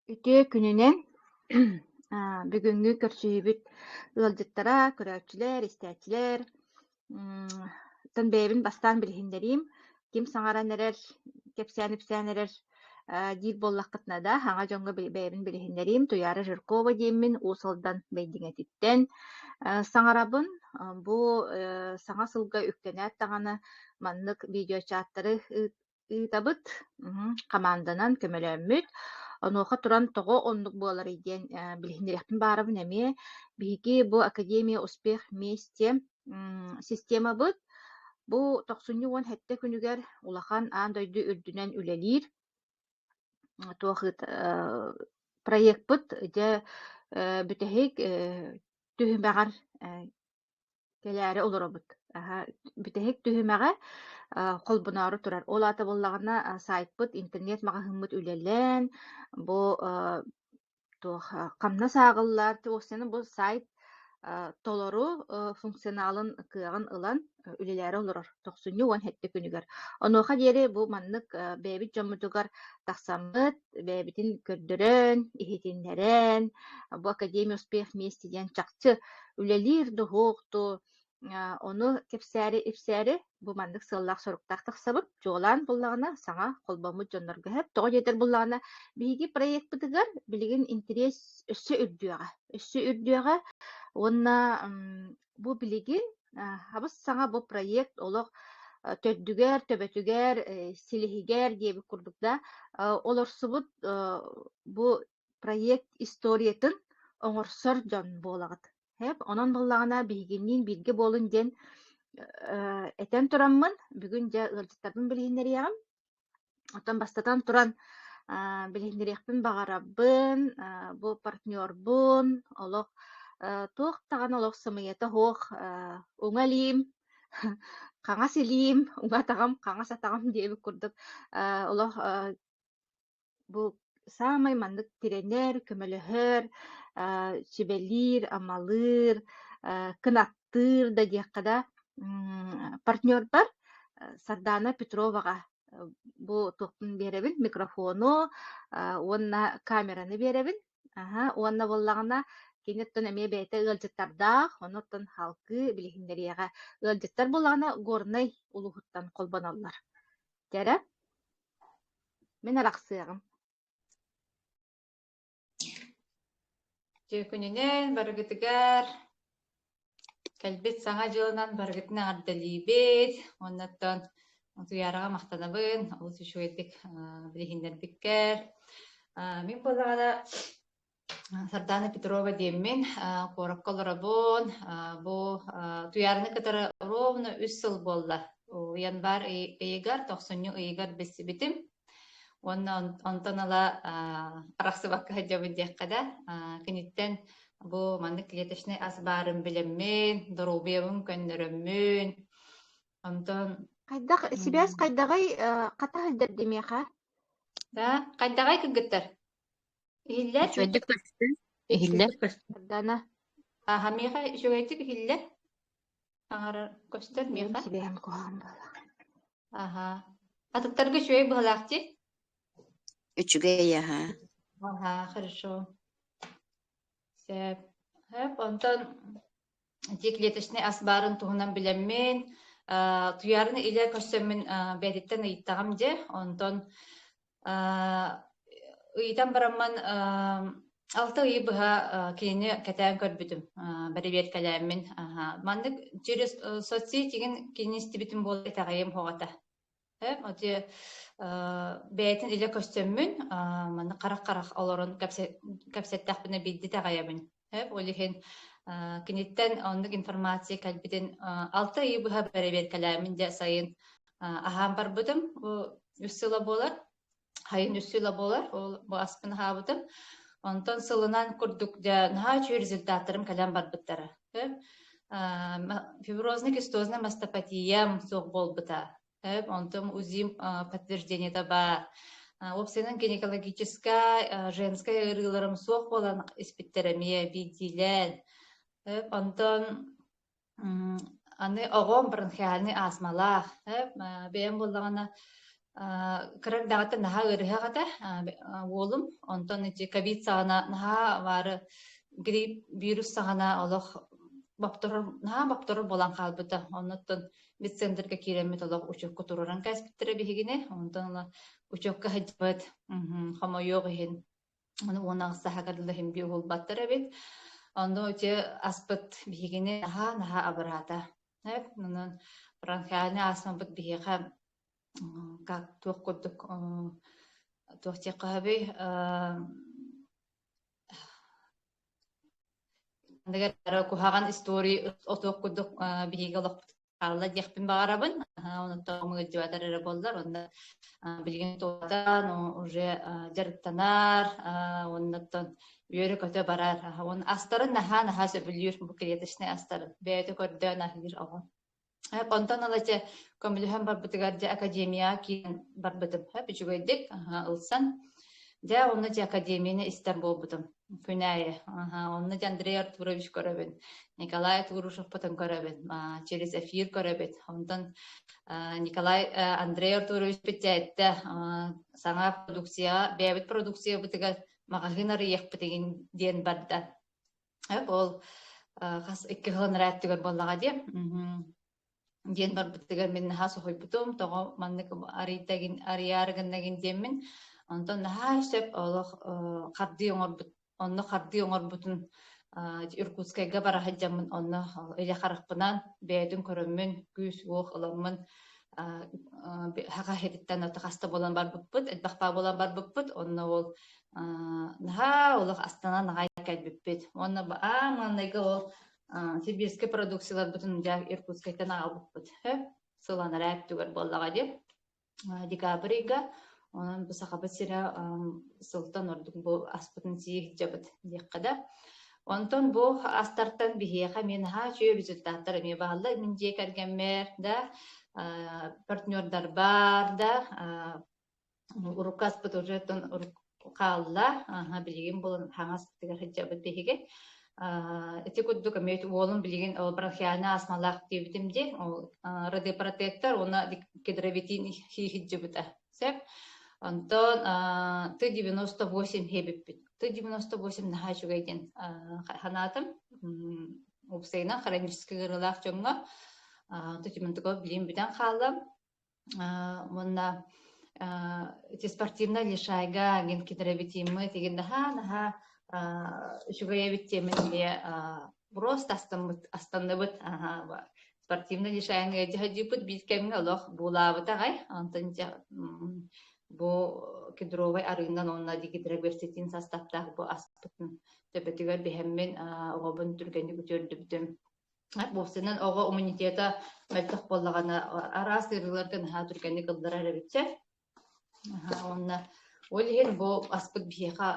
Үтүө күнүнэн бүгүнгү көрсүүбүт ыалдьыттара, көрөөчүлэр, истээчилэр, тон бэйэбин бастаан билиһиннэрийим, ким саҥаран эрэр, кэпсээн эрэр диир буоллаххытна да, хаҥа дьоҥҥо бэйэбин билиһиннэрийим, Туйаара Жиркова диэммин, уусалдан бэйдиҥэтиттэн саҥарабын, бу саҥа сылга үктэнээт таҕаны маннык видеочаттары ыытабыт, команданан көмөлөммүт. Онуоха туран тоҕо оннук буолар диэн билиһиннэриэхпин баарабын эмиэ биһиги бу Академия Успех Вместе системабыт. Бу тохсунньу уон хэтте күнүгэр улахан аан дойду үрдүнэн үлэлиир туохыт проектпыт дьэ бүтэһик түһүмэҕэр кэлээри олоробут. Бүтэһик түһүмэҕэ холбунаары турар. Ол ата боллаҕына сайтпыт, интернет маҕаһыммыт үлэлэн, бу туох хамна сааҕыллар туостаны бу сайт толору функционалын кыагын ылан үлэлээри олорор тохсунню уон хэтте күнүгэр. Онуоха диэри бу маннык бэйбит дьоммутугар тахсаммыт, бэйбитин көрдөрөн, иһитиннэрэн, бу Академия Успех Вместе диэн чахчы үлэлиир дуһуохту, ону кэпсээри ипсээри бу маннык сыллаах соруктаах тахсабыт, дьуолаан буллаҕына саҥа холбоммут дьоннорго хэп, тоҕо дьиэтэр буллаҕына биһиги проектпытыгар билигин интерес өссө үрдүөҕэ уонна бу билигин абыс саҥа бу проект олох төддүгэр, төбөтүгэр, силиһигэр диэбит курдук да, олорсубут бу проект историятын оҥорсор дьон буолагыт. Хэп, онон буллаҕына биһигинниин бииргэ буолун диэн этэн тураммын, бүгүн дьэ ыалдьыттарбын билиһиннэриэҕим. Отон бастатан туран билиһиннэриэхпин баҕараббын, бу партнербун, олох туох таҕана олох сымыйата хуох уҥалиим, хаҥа силиим, уҥа таҕам, хаҥа сатаҕам диэбит курдук. Олох бу самай маннык тирэнэр, көмөлөһөр, чибэлиир, амалыыр, кынаттыыр да диэххэ партнербар Сардаана Петроваға бу туохтун биэрэбин микрофону, уонна камераны биэрэбин, уонна боллаҕына кинеттен эмиэ бэйэтэ ыалдьыттардаах, онуттан халкы билиһиннэриэҕэ ыалдьыттар боллаҕына горнай улуһуттан холбоналлар. Дэрэ, мен арахсыаҕым. Дьүкүнүнэн барыгытыгар кэлбит саҥа дьылынан барыгытына ардалиибит, онноттон туйаарага мактанабын, ол сүүчүгэдик билиһиннэрбиккэр. Мин боллаҕана Сардаана Петрова диэммин, куоракка олоробун, бу туйаарыны кытары ровно 3 сыл болла. Янбар ыйыгар, тохсунню ыйыгар бессибитим. Онтон ала арахсыбакка хаджабын диэккада, киниттен бу маннык клеточный ас баарын билеммин, дорубиябын көннөрөммүн. Онтон Хайдах сибэс хайдагай ката хайдар демеха. Да, кайдагай кыгыттар. Ихиллер. Чөйдік көсті. Ихиллер. Сардаана. Хамиха шөгөйдик ихиллер. Аңара көстөр миха. Сибэм коһам бала. Аха. Атыктарга шөгөй быһалаакти. Үчүгэй, аха. Ага, хорошо. Сэп. Хэп, онтон диклеточный асбарын туһунан билеммин. Туярны иле көсөммүн бэдиттен ыйттагам же. Онтон ыйтан барамман 6 ый быһа кини кэтään көрбүтүм. Барибет калааммин. Мандык через соцсетиген кинистибитим бол этагайым хогата. Хэп, оти бэйтин иле көсөммүн, маны карак-карак олорун капсеттахпына бидди тагайабын. Хэп, олихин киниттен ондук информация калбитин 6 ый быһа барибет калааммин же сайын аһаан барбытым. Үссыла болар. Хайын үссүлэ болар, ол бу аспын хаабытым. Онтон сылынан курдук да наха чүй результаттарым калям барбыттара. Фиброзный кистозная мастопатиям суох болбыта. Онтон узим подтверждение таба. Обсенен гинекологическая, женская ырыларым суох болан испиттеремия видилен. Онтон аны оғон бронхиальный астмалах. Бэм боллагана кырак дагата наха ырыхагата уолум онтон ити ковид сагана наха бары грипп вирус сагана олох бапторор болан халбыта оннотон бит центрга киремет олох учокко туруран каспиттере бихигине онтон учокка хаджбат хомойог ихин оны онагыса хагадылахим биогул баттара бит ондо ити аспыт бихигине наха абырата нунун бронхиальный астма бит бихиха как туох курдук туох тияккаһаби дагер кухаган истории отуох курдук биһигалах алла диэхпин баарабын онуттан мыгыддыбатарары боллар онда билген туотан уже жарыктанар онуттан үөрэ көтө барар он астарын наха сөбүлүр бу клеточный астарын бэйэтэ көрдөн ахир огон Онтон алача көмүлөһөн барбытыгар же академия киен барбытым. Бичүгөйдик, ылсан. Же онны же академияны истер болбутум. Күнәйе. Онны же Андрей Артурович көрөбүн. Николай Турушев потом көрөбүн. Через эфир көрөбүн. Онтон Андрей Артурович питтәйтте. Саңа продукция, бәбит продукция бутыгар магазинары яхпытыгин ден барда. Ол хас 2 хылын рәттүгөр боллага де. Диэн барбыттыгар мен наха сохойбутум, тоҕо маннык арыярыгыннагин диэммин. Онтон наха сөп олох онно харды оҥорбутун Иркутскайга бара хаджаммын, онно эле харахпынан бэйдин көрөммүн, күс уох ыламмын, хака хериттен отахаста болан барбыппыт, эдбахпа болан барбыппыт, онно ол наха олох астана нагай кэлбиппит. Онно манныга ол сибирский продукциялар бүтүн жа Иркутскайдан албыппыт. Сыланар әттүгөр боллага деп. Декабрига онан бу сахабат сира сылтан ордук бу аспытын сиих жабыт деккада. Онтон бу астартан бихиэха мен чүй результаттар эме баалла мен же кергенмер да партнердар бар да урукаспыт уже тон калла билигин болон хаңаспытыгар жабыт бихиге. Эти кудду комет уолун билген бронхиальный астмалах дебитимде радиопротектор она кедровитин хихиджибута сеп антон Т-98 хебиппит Т-98 нахачугайден ханатым упсейна хронический гырлах чонга тутиментуго билим битан халам монна эти спортивная лишайга ген кедровитимы деген наха шугая биттеминде просто астанныбыт спортивный лишайга жахажипыт биткемин олох булабытагай антон бу кедровый арыгынан онна дигидроверситин составтах бу аспытын төбөтүгөр бехеммен оҕобун түргенди күтөрдүбүтүм бусунан ого иммунитета мөлтөх боллагана арас ырылардан түргенди кылдырар эбитсе онна Олиген бу аспыт бихеха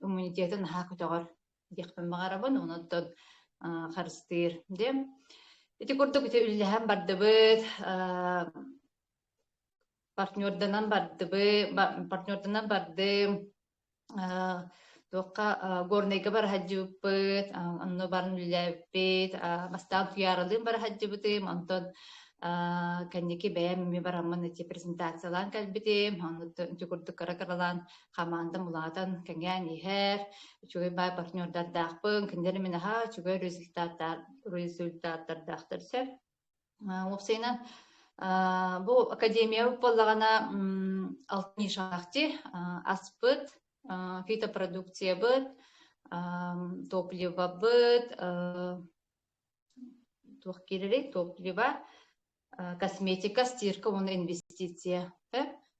иммунитетін көтөгөр декпен багарабын, онуттан харыстыр дем. Эти курдук үтө үллэһэн бардыбыт, партнерданан барды, тоққа горнайга бар хаджыбыт, онно барын үллэббит, бастан туяралын бар хаджыбытым, онтон каннеки бәйәмми бараммын эти презентациялан кәлбитим, онны курдук каракаралан хамандым улаатан кәңгән ихер, чугай бай партнердар дақпын, кендері мен чугай результаттар дақтыр сәр. Опсайнан, бұл академия боллағана алтын шағақты, аспыт, фитопродукция бұд, топливо бұд, туқ керерек, топливо, косметика, стирка, он инвестиция.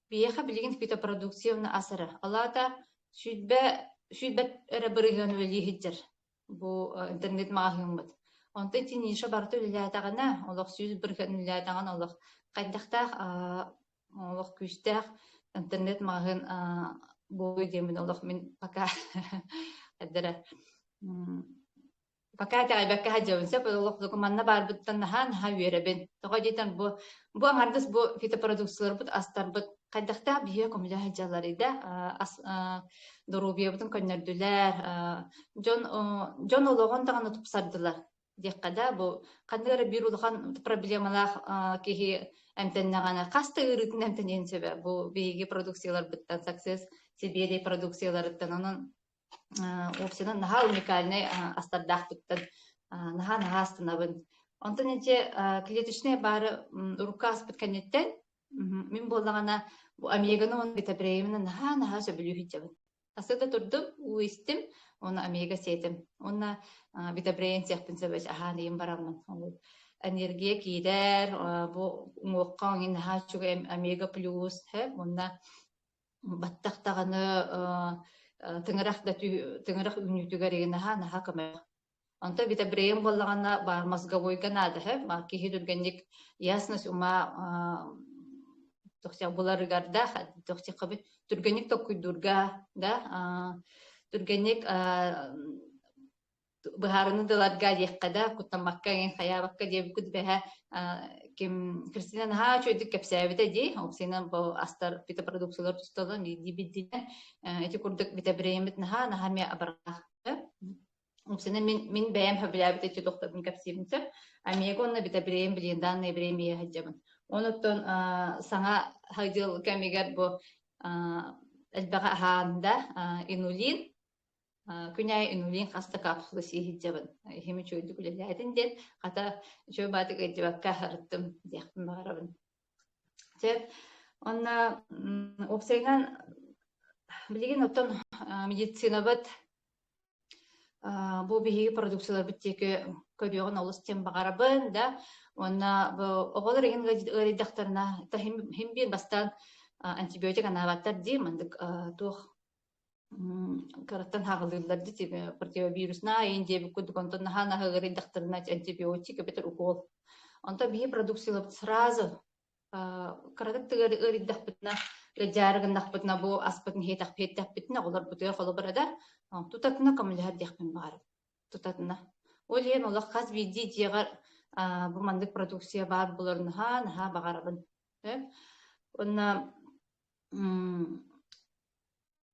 Биеха билигин фитопродукция асара. Алата шүйтбәт әрәбірігін өлігіттер. Бу интернет мағымыд. Онты тиниша барты өліләтағана, олық сүйіз бірген өліләтаған олық қайдақтақ, олық күстәқ интернет мағын бұл өйдемін олық мен пока әдірі. Пока это айбакка хаджабынса, олық манна барбыттан наха үйеребен. Тоға дейтен бұл аңардыс бұл фитопродукциялар бұд, астар бұд. Қайдақта бие көмілі хаджалары да, дұрубия бұдың көнерділер. Жон олығын тағаны тұпсардылар. Деққада бұл қандығары бір ұлыған проблемалар кейі әмтеннағана қасты ырытын әмтенен сөбе. Бұл бейгі продукциялар бұттан саксес, Сибирия продукцияларыттан оның опсынан наха уникальный астардақ бұттан наха астынабын. Онтан енте клеточная бары рука аспыт кәнеттен, мен болдағана Американы он витабреемін наха сөбілі хүйтебін. Асыда тұрдым, уистим, оны Америка сетім. Оны витабреен сектін сөбіш, нейім барамын. Энергия кейдер, бұл ұңоққан наха чуға Америка плюс, оны баттақтағаны тыңырақ үнютігереген наха көмек. Онта витабреем болдағана бар мозговой канады, кейі дүргенник ясность ума тохтя буларыгарда тохтя кабы түргенек токуйдурга да түргенек бахарыны дыларга деккада куттамакка ген хаябакка деп күтбеһә ким Кристина ха чөйдүк кепсәбите ди опсина бу астар бите продукциялар тустала ди биддине эти курдык бите бремит наха ме абарга опсина мин бәям хәбиләбите эти доктор кепсибинсе амегонна бите брем билендан не бремия хаҗабын. Онуттон саңа хайдыл кәмегер бу әлбәға хаанда инулин, күнәй инулин қасты капсулы сихиджабын. Хеми чөйді күлеләйтін ден, қата чөй батық әдебәкка харыттым дияқпын бағарабын. Теп, онна опсайған білеген оттон медицина бәт бұл бейгі продукциялар біттекі көбеғын олыстен бағарабын, да, онна оғылар еген ғаридақтарына хем бен бастан антибиотик анабаттар дейм, андық тоқ қараттан хағылылар дейм, противовирусна, енде бүкінді контон наға ғаридақтарына антибиотик бетер укол. Онта бейгі продукциялар сразу қарадықты ғаридақ бітіна, жарығындақ бітіна бұл аспытын хейтақ петтақ бітіна, олар бұтыға қолы барада, тұтатына көміліғар дейқпен бағарып, тұтатына. Ол ең олақ қаз бейді дейғар бұл мандық продукция бар бұларын наға бағарабын. Онна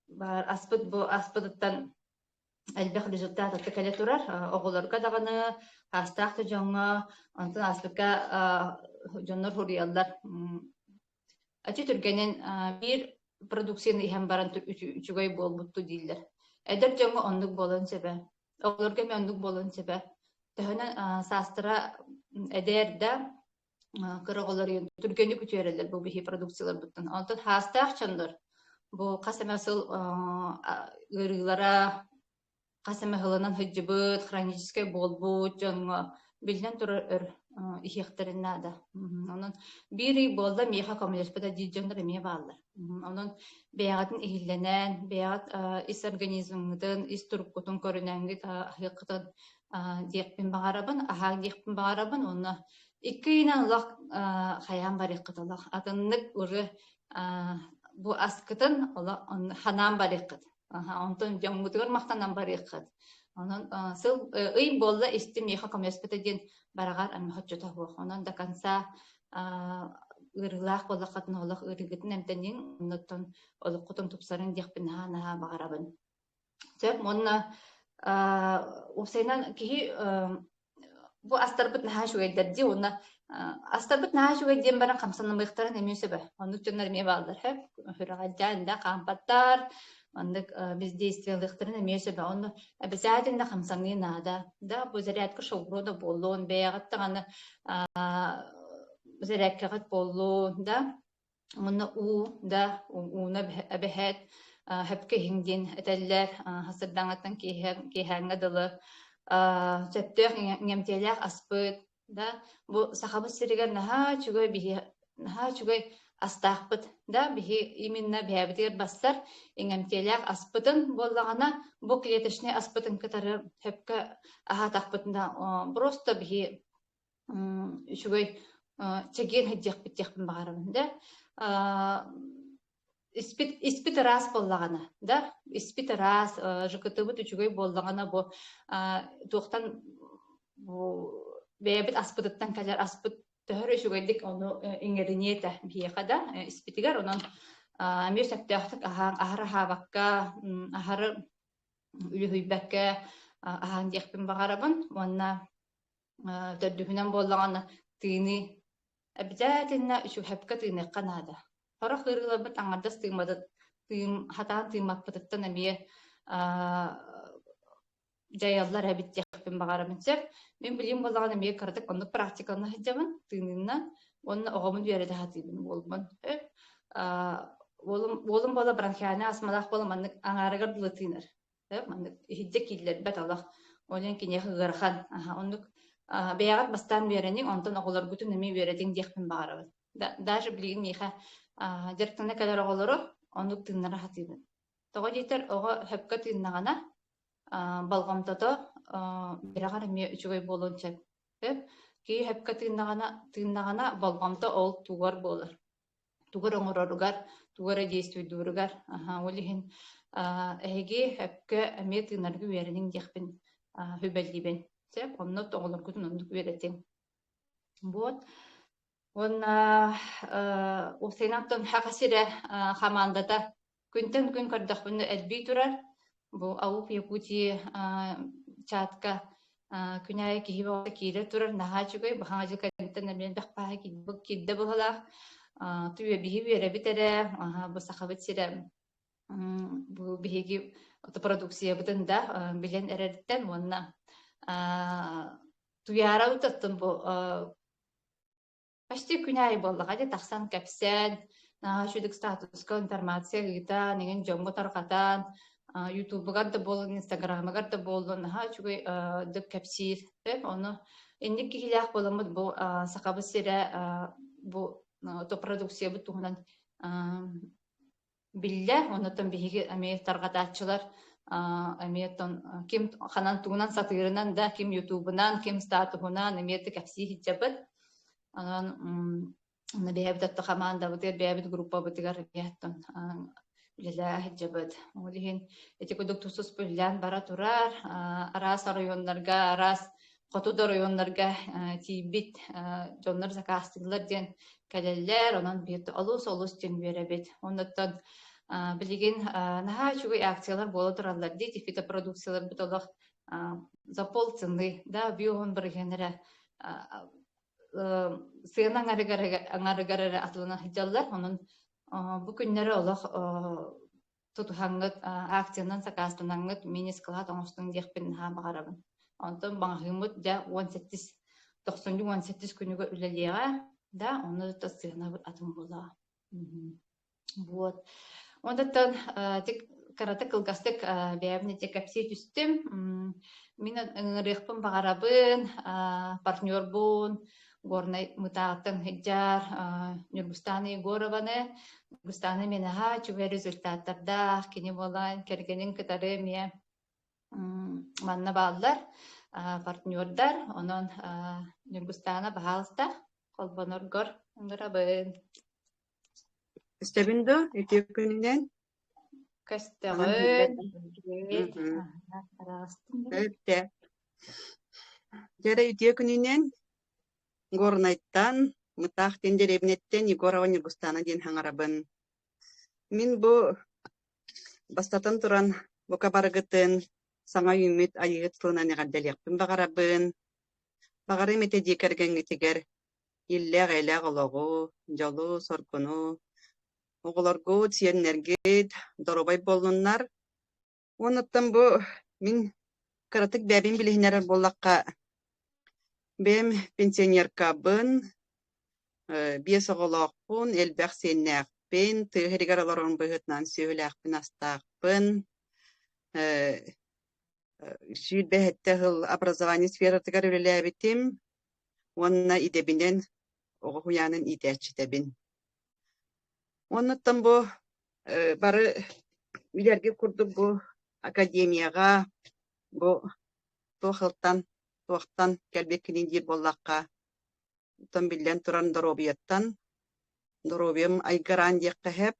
бар аспыдыттан әлбәқ результат атты кәлі тұрар. Оғыларға дағаны астақты жаңа, онтын аспыдқа жонлар хұриялар. Әті түргенен бір продукцияны ихен баран үчігай бол бұтты дейлер. Әдір жаңа ондық болын себе. Оғыларға мен ондық болын себе. Тәхінен састыра әдерді қырығылар ен түргені күтерелер бұл бейхи продукциялар бұттын. Онтын хастақ чандар. Бұл қасамасыл ғырылара қасамағылынан хүджібіт, хроническай болбут, жаңа білден тұрар ихектарын нада. Onun biri bolda meha komüleşpeda dijjanlar eme bağlar. Onun beyağıtın ihillenen, beyağıt is organizmden, is turukutun körünengi ahıqıtan diyekpin bağarabın, ahaq diyekpin bağarabın, onu iki inan laq xayan var iqıtalaq. Atınlık ürü bu askıtın hanan var iqıt. Ondan jammutugar maqtanan var iqıt. Onun sıl ıy bolda istim meha komüleşpeda diyen барагар ам хоччота хуох онон да канса ырылаах боллакатын олох ырыгытын эмтенин оннотон олуккутун тупсарын диэхпин наха багарабын сөп монна упсайнан кихи бу астарбыт наха шугайдерди онна астарбыт наха шугайден баран камсаннамыктарын эмиөсөбө оннуктунар эме баалдар хеп хырагальжаанда кампаттар андык бездействиялыктарын эмиөсөбө онну обязательно камсаңны наада да бу зарядка шоурода боллуун бэягаттаганы зарядкагат боллуун да онна да уна абэхэт хэпке хиңдин этеллер хасырдаңаттан киһэҥҥэ дылы сөптөөх ñэмтиэлээх аспыт да бу сахабыт сиригер наха чугай астаахпыт да бихи именно бэбитер бассар эҥэмтиэлээх аспытын боллагана бу клеточный аспытын кытары хэпке ахатахпытында просто бихи чугай чеген хэддиэхпиттиэхпин багарабын да испит раз боллагана да испит раз жыкытыбыт үчүгөй боллагана бу туохтан бу бэбит аспытыттан калар аспыт төһөр үчүгөйдик ону иңериниэта биэха да испитигер онон амир сәптәхтик ахара хабакка ахары үлүһүйбәккә ахан диэхпин багарабын онна төрдүһүнэн боллагана тыыны обязательно үчү хэпка тыыныккан аада. Хора хырылабыт аңардас тыымадыт, хатаан тыымаппытыттан эмие жаяллар эбит диэхпин багарымын сөп. Мен билим боллаган эмие кырдык оннук практиканы хыджамын, тыынынна, онны оҕомун үөредэ хатыыбын болмун. Олум бола бронхиальный астмалах бола маннык аңаарыгар дылытыынар. Маннык хидде киллер бет алах. Олен кине хыгархан. Оннук бэягат бастан беренин онтон оголор бүтүн эми бередин диэхпин багарабын. Даже билигин нейха директана кэлэр оголору оннук тыыннара хатыыбын. Тоҕо дийтер оҕо хөпкө тыыннагана балгамтото бирагар эми үчүгөй болон чеп. Ки хөпкө тыыннагана балгамто ол тугар болар. Тугар оҥороругар, тугара действуйдууругар. Олиһин эһиги хөпкө эми тыынаргы үөренин диэхпин хүбэллибин. Сеп, онно тоҕолоргутун оннук үөретин. Вот. Онна усейнаттан хакасире хамандата күнтен күн көрдөхпүнү элби турар. Бу Ауп Якутии чатка күнәй киһибе кире турар наха чугай бахаңа жыкантан мен бахпа кидде булалах. Туя биһи бере битере, бу сахабыт сире бу биһиги продукция бутында билен эрерден онна туяра утаттым бу почти күнәй боллага де тахсан кепсен чудык статуска информация гыта неген жомго таркатан ютубыгар да болон инстаграмыгар да болон чугай дык кепсир деп оны инди кихилях боламыт бу сахабыт сире бу то продукция бу туһунан билле онотон биһиги эми таргатаачылар эметон ким ханан тугунан сатыырынан да ким ютубунан ким статуһунан эмети кепси хиджабыт анан бэбит команда бутер бэбит группа бутигар эметон биле хиджабыт олиһин эти кудук тусус бүллән бара турар арас районнарга арас хотудо районнарга тибит жоннор закастыгылар ден кэлеллер онан бирди олус ден беребит оннотон билигин наха чугай акциялар боло тураллар дейт фитопродукциялар бутолох за полцены да биогон биргенере сыйын аңарыгарары атлана хиджаллар онун бу күннери олох тутухаңгыт акциянан сакастанаңгыт мини-склад оңостун диэхпин наха багарабын онтон баңахымыт да 18 күнүгө үлелиэга да оны да сыйына атым бола. Вот. Онтон тик карата кылгастык бэбни тек кепси түстүм. Мен ыңырыхпын багарабын, партнер бун, горнай мытааттан хиджар, Нургустаны Егорованы, Нургустаны менаха чугай результаттарда кини болан кергенин кытары мие манна бааллар, партнердар, онон Нургустана баалста, колбоноргор ыңырабын. Стебиндо, ити күнүнен. Көстөгөн. Өттө. Жара ити күнүнен горнайттан мытах тендеребинеттен Егорова Нургустана ден хаңарабын. Мин бу бастатан туран бу кабарыгытын саңа үмүт айыгыт сылынан гадделекпин багарабын. Багары мете дикерген гитигер иллег элег ологу, жолу соркуну оголорго тиеннерге доробай болуннар. Онуттан бу мин каратык бәбин билихинер боллакка бем пенсионеркабын, биес оголокпун, элбэх сеннэкпин, тыгыригар олорон быгытнан сөйлэкпин астаакпын, сүйд бэхетте хыл образование сфератыгар үлелэбитим, онна идебинен оҕо хуянын идээчитебин. Онуттан бу бары үлерге курдук бу академияга бу туохтан келбеккинин дир боллакка тон билен туран доробияттан доробиям айгаран диекка хеп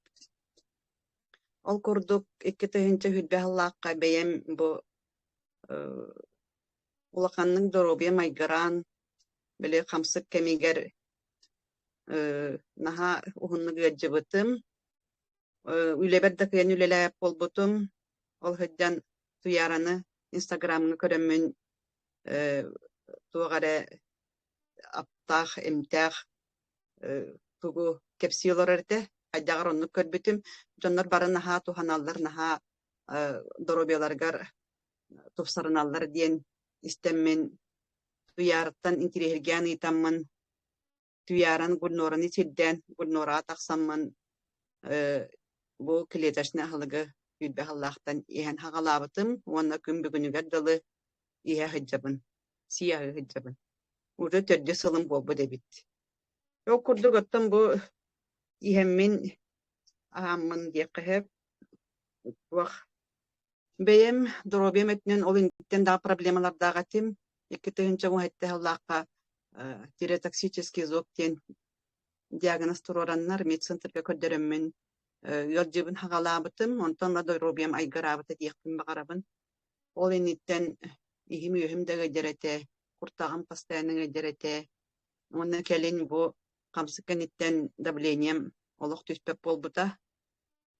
ол курдук 2-нче хүлбәһллакка бәем бу улаканның доробиям айгаран биле хамсык кемигер наха ухунны гыджыбытым үлебердә кыян үлеләп болбутум ол хыддан туяраны инстаграмны көрөммүн тугары аптах эмтах тугу кепсиолор эрте хайдагар оннук көрбүтүм дьоннор бары наһаа туханаллар наһаа доробияларгар тупсарыналлар диэн истеммен туярыттан интерергиан итаммын туяран гульнораны тирден гульнора тахсаммын бу клеточный ахылыгы үйбе халлахтан иһэн хагалабытым уонна күн бүгүнүгэр дылы иһэ хыджабын сиягы хыджабын уже төрдө сылым болбу дебит ол курдук оттон бу иһэммин ааммын диэккэһэ уах бэйэм доробиэм өтүнөн ол интен даа проблемалардаагатим икки тыһынча уһайтта халлаакка тиреотоксический зоб диэн диагноз туруораннар медцентрга көрдөрөммүн йорджибын хагалаабытым онтон да доробиэм айгараабыта диэхпин багарабын ол иниттен иһим үөһүм да гайдерете куртагым постоянно гайдерете онна келин бу камсыккан иттен давлением олох түспеп болбута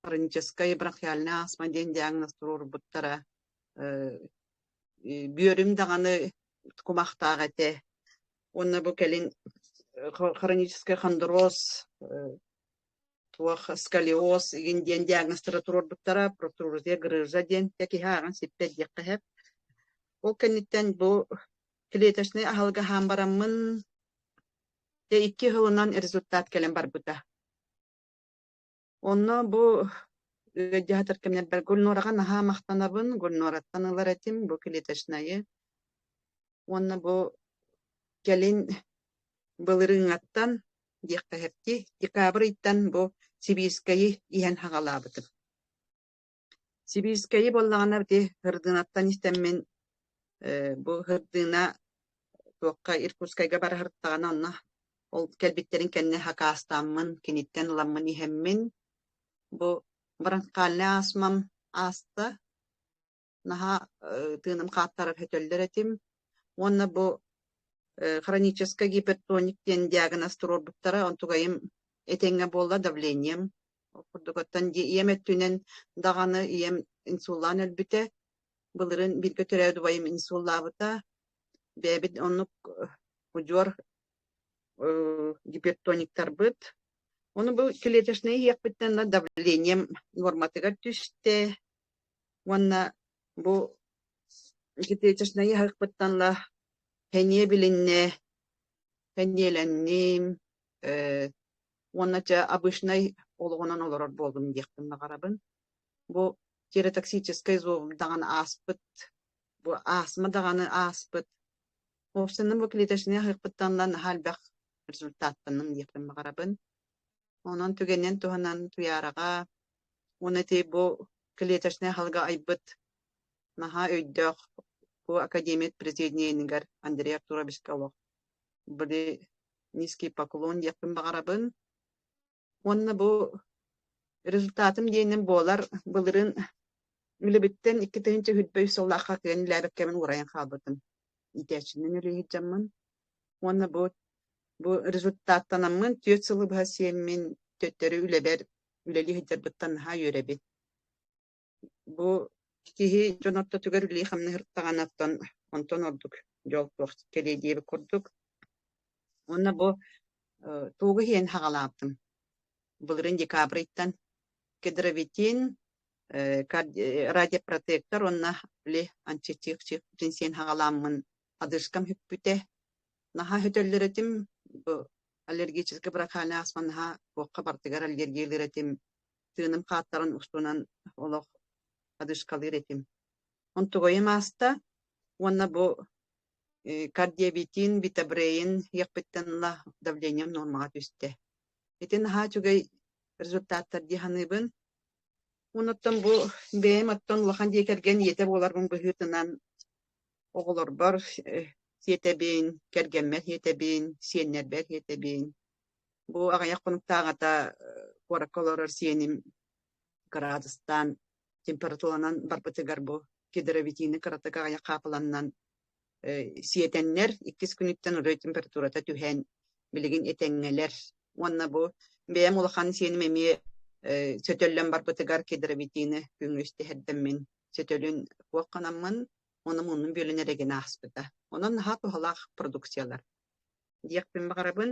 хроническая бронхиальная астма диэн диагноз турурбуттара бүөрүм даганы кумактаагате онна бу келин хронический хондроз туох сколиоз игин диэн диагноздары турурбуттара протрузия грыжа диэн такихааган сиппет диэккэһэп ол кенниттен бу клеточный ахалга хаамбараммын те 2 хылынан результат келен барбыта онно бу жаатар кемнер гульнорага наһаа мактанабын гульнораттан ылар этим бу клеточная онно бу келин былырыҥаттан диэккэһэпти декабрь иттан бу сибирскайы иһэн хагалаабытым сибирскайы боллагана бити хырдыынаттан истеммен бу хырдыына туокка Иркутскайга бара хырттагана онно ол келбиттерин кенне хакаастааммын киниттен ыламмын иһэммин бу бронхиальный астмам аста наһаа тыыным хааттарар хөтөллөр этим онно бу хронический гипертоник диэн диагноз турурбуттара онтугайым этеңҥэ буолла давлением курдуготтан иэм өттүнэн даганы иэм инсуллаан өлбүтэ былырын биргэ төрөөдубайым инсуллаабыта бэбит оннук ужуор гипертониктарбыт ону бу клеточный иэкпиттен давлением норматыгар түстэ уонна бу клеточный иэкпиттенла хэньэ билиннэ хэньэленним уоннача обычный олоҕунан олорор буолбун диэхпин багарабын бу тиреотоксический зоб даган ааспыт бу астма даганы ааспыт опсынын бу клеточный иэкпиттенла наһаалбах результаттанын диэхпин багарабын онон түгеннен туһанан туярага уонати бу клеточный халга айбыт наһаа өйдөөх бу академият президиенигер Андрей Артурович Колох били низкий поклон диэхпин багарабын онна бу результатым диэнин буолар былырын үлебиттен 2 тыһынча хүтбөй соллаахха кыан лээбеккемин урайан хаалбытым итэчинен үлэһиджаммын онна бу результаттанаммын 4 сылы быһа сиэммин төттөрү үлэбер үлэлиһидербыттан наһаа үөребит бу киһи дьонорто түгэр үлиихамны хырттаганаттан онтон ордук жол туох келии диэби курдук онна бу тугу хиэн хагалаабытым былырын декабрыттан кедровитин радиопротектор онна ли антитикчик принсиен хагалааммын адышкам хүппүтэ наһаа хөтөллөретим бу аллергический бронхиальный астма наһаа буокка бартыгар аллергиялыретим тыыным хааттарын устунан олох адышкалыретим онтугойым аста уонна бу кардиобитин битабрейин иэкпиттенла давлением нормага түстэ ити наһаа түгэй результаттар диһаныбын уноттон бу бэйэм оттон улахан диэкэрген иете буоларбын быһыытынан оҕолорбор сиэтебиин кэргэммэр сиэтебиин сиэннэрбэр сиэтебиин бу аҕыйах кунуктааҕата куоракколорор сиэним градустан температуранан барбытыгар бу кедровитини кыратык аҕыйах хаапыланнан сиэтеннер 2 күнүттен өрөй температурата түһэн билигин этеңҥэлэр уонна бу бэйэм улахан сиэним эми сөтөллөн барбытыгар кедровитини күҥүстэ хэрдэммин сөтөлүн куокканаммын оны мунун бөлүнереген ааспыта онон наһаа туһалаах продукциялар диэкпин багарабын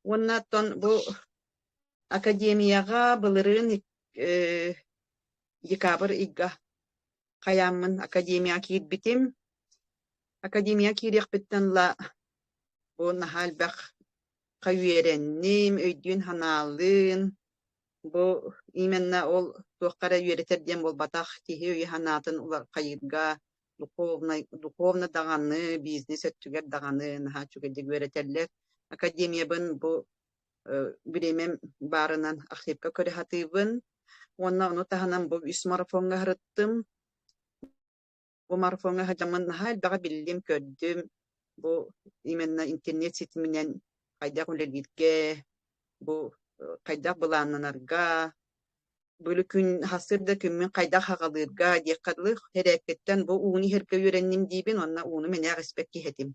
Onnaton bu akademiyaga bılırın dekabr igga kayamın akademiya kirbitim. Akademiya kirek bitten la bu nahal bak kayüerennim, öydüğün hanalın. Bu imenna ol tuğkara üyereter diyen bol batak tihi üye hanatın ular kayırga dуховна dağanı, biznes öttüger dağanı naha çögede üyereterler. Akademiyabın bu biremem barınan ahlipka köre hatıybın. Onu tahanan bu üs marafonga hırıttım. Bu marafonga hacamın nahal bağa bildim kördüm. Bu imenna internet siteminen kaydak ulergitke, bu kaydak bulananarga, böyle gün hasırda kümün kaydak haqalırga diqqatlı hereketten bu uni herke öğrendim dibin onna unu mene respekt kihetim.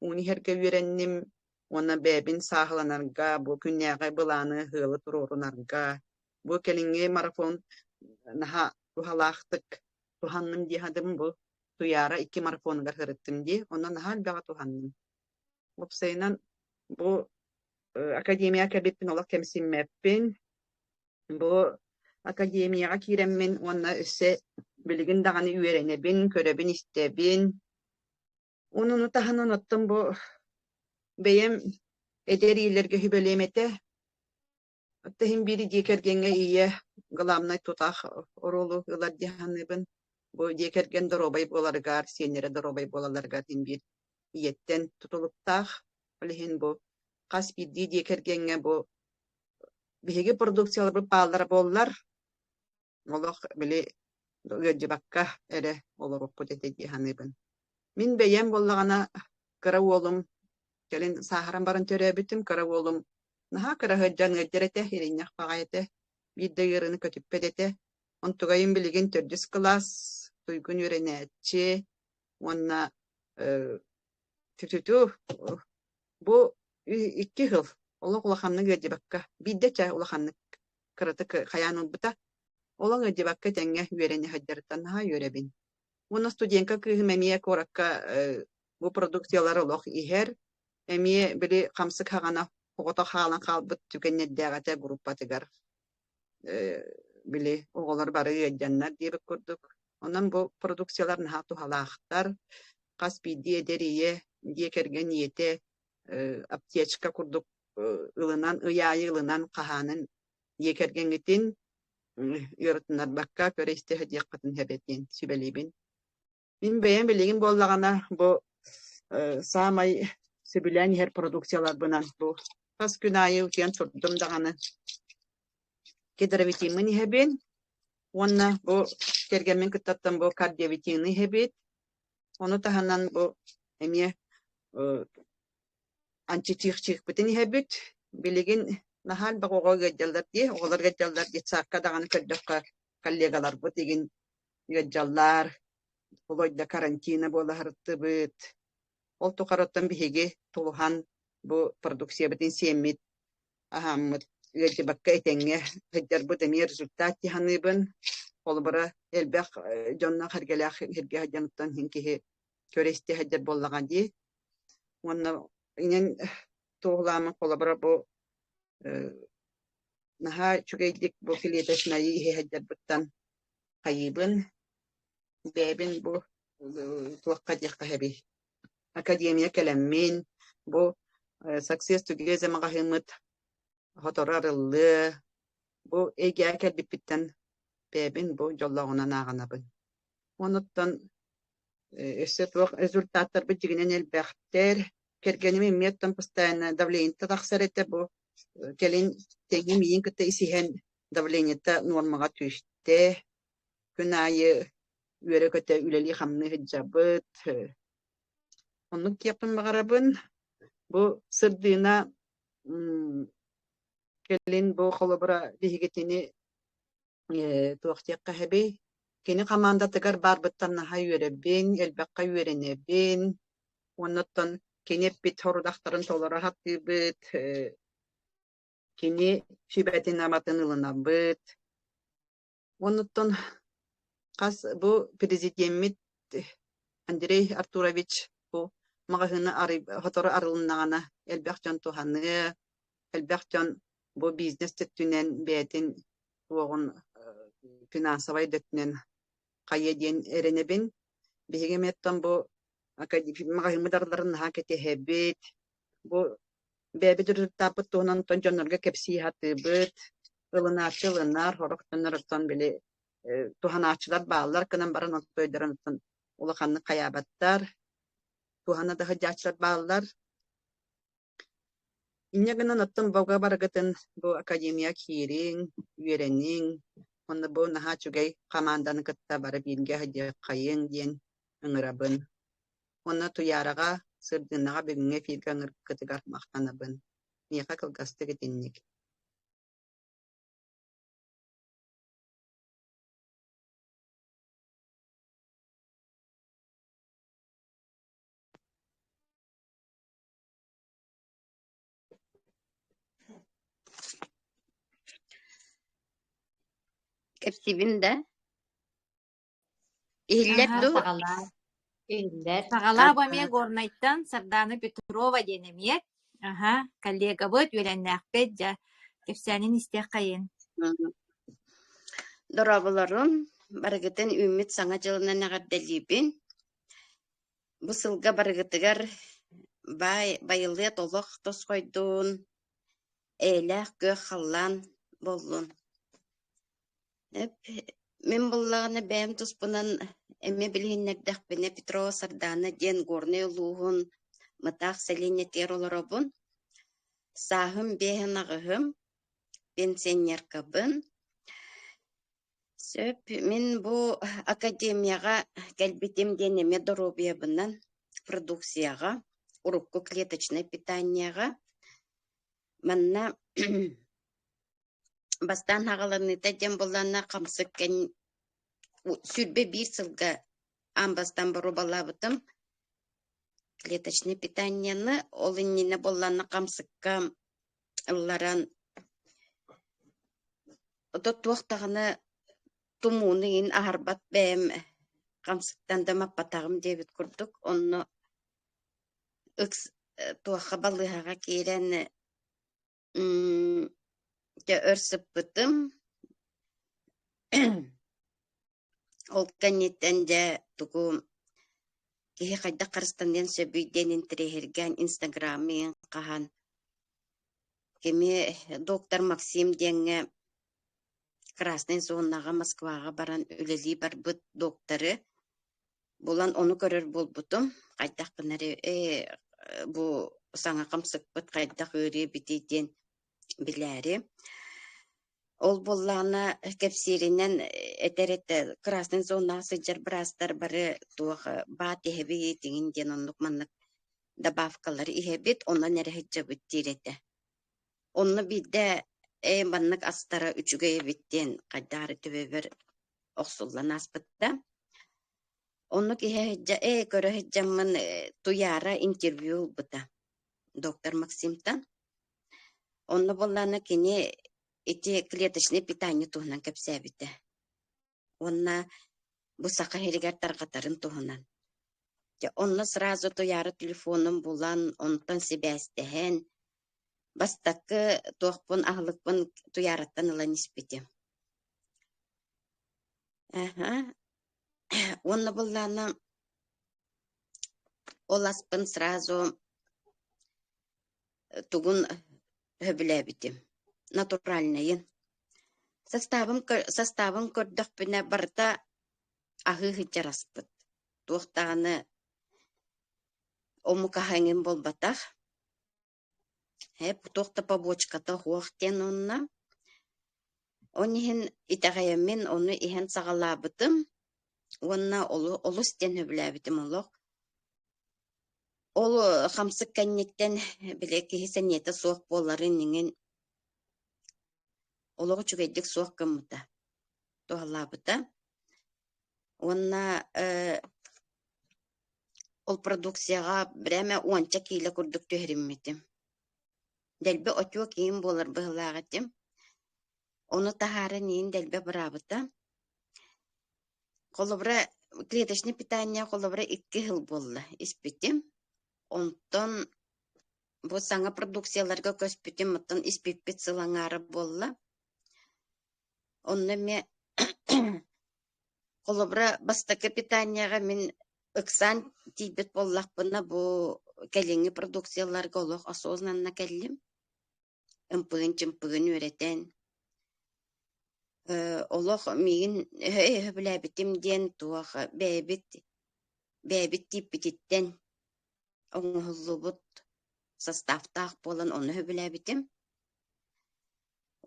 Uni herke öğrendim ona bebin sahlanarga bu günyaga bulanı hılı tururunarga. Bu kelinge marafon naha tuhalaqtık tuhanным dihadım bu tuyara 2 marafongar hırıttım di ona nahal bağa tuhanным. Opsaynan bu akademiya kebipin ola kemsimmeppin bu akademiyaga kiremmin onna üsse bilgin dağını üyerenebin körebin istebin onunu tahanan ottum bu beyem ederilerge hübelemete attahim biri dikergenge iye galamnay tutaq orolu yılar dihanыбın bu dikergen dorobay bolargar senere dorobay bolalargar din bir iyetten tutuluptaq olihin bu kas biddi dikergenge bu bihege produksiyalar bir bağlar bollar olaq bile Gıcıbakka ere olur okut etedi hanıbın. Min beyem bollağana kara oğlum gelin saharan barın törebitim kara oğlum naha kara hıccan gıcırete hirinyak bağayete bir de yırını kötüppedete on tugayın bilgin tördüs klas tuygun yörenetçi onna tütütü bu 2 yıl olaq ulaqamны gıcıbakka bir de çay ulaqamны kırıtı kayanın bıta Olan ödebakka tenge üyereni hajjartan ha üyerebin. Bunu studentka kıhım emiye korakka bu produksiyalar olaq iher. Emiye biri kamsık hağana hoğota hağalan kalbıt tükenneddeğate gruppa tıgar. Bili oğular barı yedjanlar diye kurduk. Ondan bu produksiyalar nahatu halaqtar. Kaspi diye deriye diye kergen niyete aptiyachka kurduk ılınan, ıyayı ılınan kahanın diye kergen gitin yurtnar bakka köre istihadiyakatın hebetien sübelibin. Min beyen bilgin bollagana bu samay sübülen her produksiyalar bunan bu pas günayı utiyan çortdum dağını kedravitimi hebin. Onna bu kergemin kıtattan bu kardiyavitini hebit. Onu tahanan bu emiye anti-tih bitini hebit. Bilgin nahal bagogo gajjallar diye oğlar gajjallar geçakka dağını kördökka kallegalar bu digin gajjallar Oloyda karantina bola harıttı bit. Ol tokarattan bihege tuluhan bu produksiya bitin semmit ahamut gajı bakka etenge hajjar bu demi rezultat hanıbın olbara elbaq jonna hargelaq herge hajjanuttan hinkihe köresti hajjar bollagan diye. Onna inen tuğlama kolabara bu naha çügeydik bu filiyetesnayi ihe hajjar buttan kayıbın bebin bu tuwakka diqqa hebi akademiya kelemmin bu success together magahimut hotorarıllı bu ege akadipitten bebin bu jollağına nağanabın onuttan esset vaq rezultatlar bijiginen elbaqter kergenimi miyattan pastana davleyinta taqsarete bu kelin tengi miyin kıta isihen davleniyata normaga tüste günayı üyerekete üleli hamını hicabıt onluk yapın bagarabın bu sırdığına kelin bu kolabora dihigetini tuaqtiyakka hebi kini kamanda tegar barbıttan naha üyerebin elbaqqa üyerenebin onuttan kini bit horudaktarın tolara hattibit kini şibetin amatın ılınabıt onuttan kas bu prezident Andrei Arturovich bu magahını hotoru arılınağına elbaq jantuhanı Elbette bu biznes tütünen beytin oğun finansavay dötünen kayediyen erenebin. Bihigemettan bu akademik darların haketi hebit. Bu bebe dürüp tapıt tonan tonjonlarga kepsi hatıbıt. Ilınar, horoktanlarıttan bile tuhanaçılar bağlar kınan baran ottoydaranıttan ulakanlı kayabattar. Tuhana daha jaçlar bağlar. İnegenen attım boga baragatan bu akademiya kirin, üyerenin, onda bu naha çugay kamandanı katta bara bilge hadi kayın diyen ıngırabın. Onda tuyaraga sırdığınaga bugüne filka ıngır kıtıgar maqtanabın. Niyaqa kılgastı gidinlik. Кепсибин да. Ihillet Аха, du. саҕалаа. Иһиллэр. Саҕалаа бамия горнайттан Сардана Петрова денемиет. Ага, коллега быт үелэннээхпет дьа. Кепсэнин истэх кайын. Дорабыларым, барыгытын үміт саңа жылынан ағарделибин. Бу сылга барыгытыгар байылы толық тос койдун. Эйлэх көх халлан боллун. Мен боллағаны бәйім туспунан эме билиннердәхпене Петрова Сардана ден горный луғын мытақ сәлене тер оларабын. Сағым бейін ағығым, пенсионеркабын. Сөп, мен бу академияға кәлбетем денеме доробиябынан продукцияға, урукку клеточное питанияға. Манна бастан ағаларныта ден боллана қамсық кән сүрбе бір сылға амбастан бару балабытым. Клеточное питанияны ол иннені боллана қамсыққа ұлларан тұттуақтағыны тумуны ахарбат бәм камсыктан да маппатагым дебит курдук. Онно ыкс туаха балыхага кирен те өрсүп бытым. Ол канеттен де тугу кихи кайда Кыргызстанден сөбүйден интерехерген инстаграмын кахан. Кеми доктор Максим денге Красный зонаға Москваға баран үлели бар бұт докторы. Болан оны көрір болбутум. Қайдақ қынары бұ саңа қамсық бұт қайдақ өрі бітейден біләрі. Ол боллағына кәпсерінен әтәретті Красный зонаға сыджар бірастар бары туағы бат ехебе етігінден онлық маннық добавкалары ехебет, онна нәрәхет жабыт тиреті. Онны биде баннык астара үчүгө биттен кайдары төбөбөр оксуллан аспытта. Онну кихе көрө хеджаммын туяра интервью бута доктор Максимтан. Онну болланы кини эти клеточные питание туһунан кепсәбите. Онна бу сака херигер таргатарын туһунан. Онну сразу туяра телефоным булан, онтан себәстәһен бастакы туақпын ағылықпын туяраттан ылан испети. Онны болланы оласпын сразу тугун хөбіләбіті. Натуральныйын. Составын көрдіқпіне барда ағы хыджараспыт. Туақтағаны омукахаңын болбатақ. Тоқта побочката хуақтен онна. Онихин итағайымен оны ихен сағалабытым. Онна олу стен хөбіләбітім олық. Ол қамсық кәннеттен білекі сәнеті соқ боларын неген олығы чүгейдік соқ кымыта. Тоғалабыта. Онна ол продукцияға бірәмә 10 кейлі күрдік төхірімметім. Дәлбе отуа кейін болар бұғылағатым. Оны тахары нейін дәлбе бұрабыта. Қолыбыра клеточный питание қолыбыра 2 жыл болды. Испетім. Онтон бу саңа продукцияларга көспүтүм мыттан испиппит сылаңары болла. Онна ме колобра бастакы питанияга мен ыксан тийбит боллакпына бу келеңи продукцияларга олох осознанно келлим. Ымпыгын үретен. Олох мигин билебитим диен туах бэбит типпититтен оңохуллубут составтаах болан оны билебитим.